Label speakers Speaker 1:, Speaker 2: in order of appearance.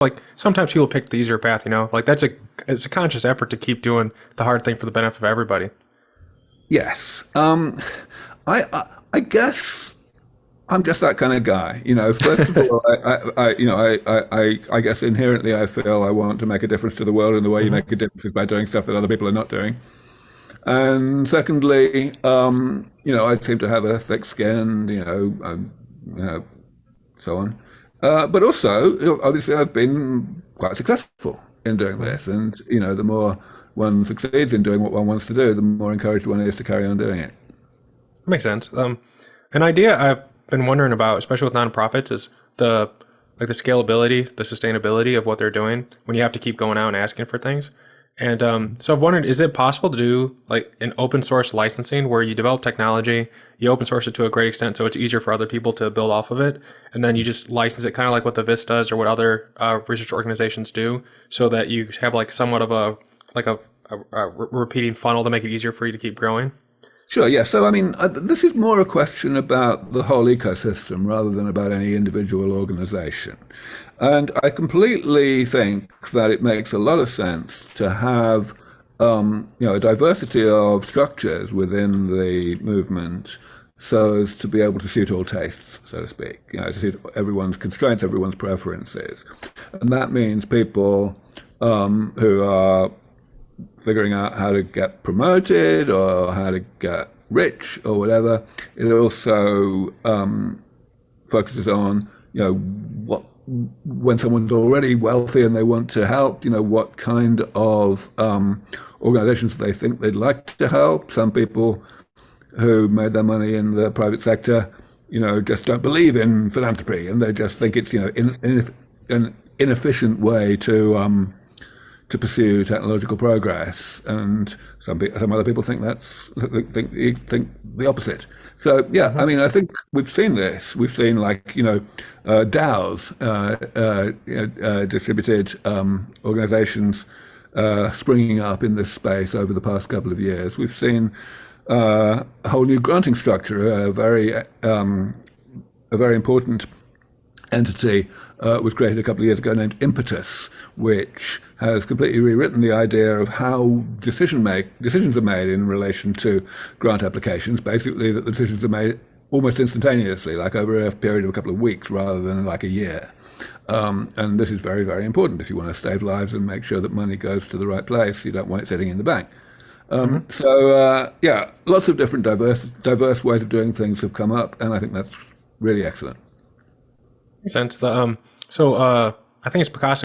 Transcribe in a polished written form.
Speaker 1: like sometimes people pick the easier path, like it's a conscious effort to keep doing the hard thing for the benefit of everybody.
Speaker 2: Yes. I guess I'm just that kind of guy. First of all, I guess inherently I feel I want to make a difference to the world, and the way you
Speaker 1: Hmm.
Speaker 2: make a difference is by doing stuff that other people are not doing. And secondly, I seem to have a thick skin, you know, so on. But also, obviously, I've been quite successful in doing
Speaker 1: Hmm.
Speaker 2: this. And, the more one succeeds in doing what one wants to do, the more encouraged one is to carry on doing it.
Speaker 1: That makes sense. An idea I've been wondering about, especially with nonprofits, is the scalability, the sustainability of what they're doing when you have to keep going out and asking for things. And so I've wondered, is it possible to do like an open source licensing where you develop technology, you open source it to a great extent so it's easier for other people to build off of it, and then you just license it kind of like what the VIS does or what other research organizations do, so that you have like somewhat of a repeating funnel to make it easier for you to keep growing?
Speaker 2: Sure, yeah. So, I mean, this is more a question about the whole ecosystem rather than about any individual organization. And I completely think that it makes a lot of sense to have, a diversity of structures within the movement so as to be able to suit all tastes, so to speak, to suit everyone's constraints, everyone's preferences. And that means people who are figuring out how to get promoted or how to get rich or whatever. It also focuses on, what when someone's already wealthy and they want to help, what kind of organizations they think they'd like to help. Some people who made their money in the private sector, just don't believe in philanthropy, and they just think it's, an inefficient way to pursue technological progress, and some other people think think the opposite. So yeah, I mean, I think we've seen this. We've seen like DAOs, distributed organizations, springing up in this space over the past couple of years. We've seen a whole new granting structure, a very important entity was created a couple of years ago named Impetus, which has completely rewritten the idea of how decisions are made in relation to grant applications. Basically, that the decisions are made almost instantaneously, like over a period of a couple of weeks rather than like a year. And this is very, very important if you want to save lives and make sure that money goes to the right place. You don't want it sitting in the bank.
Speaker 1: Hmm.
Speaker 2: Yeah, lots of different diverse ways of doing things have come up, and I think that's really excellent.
Speaker 1: Makes sense. I think it's Picasso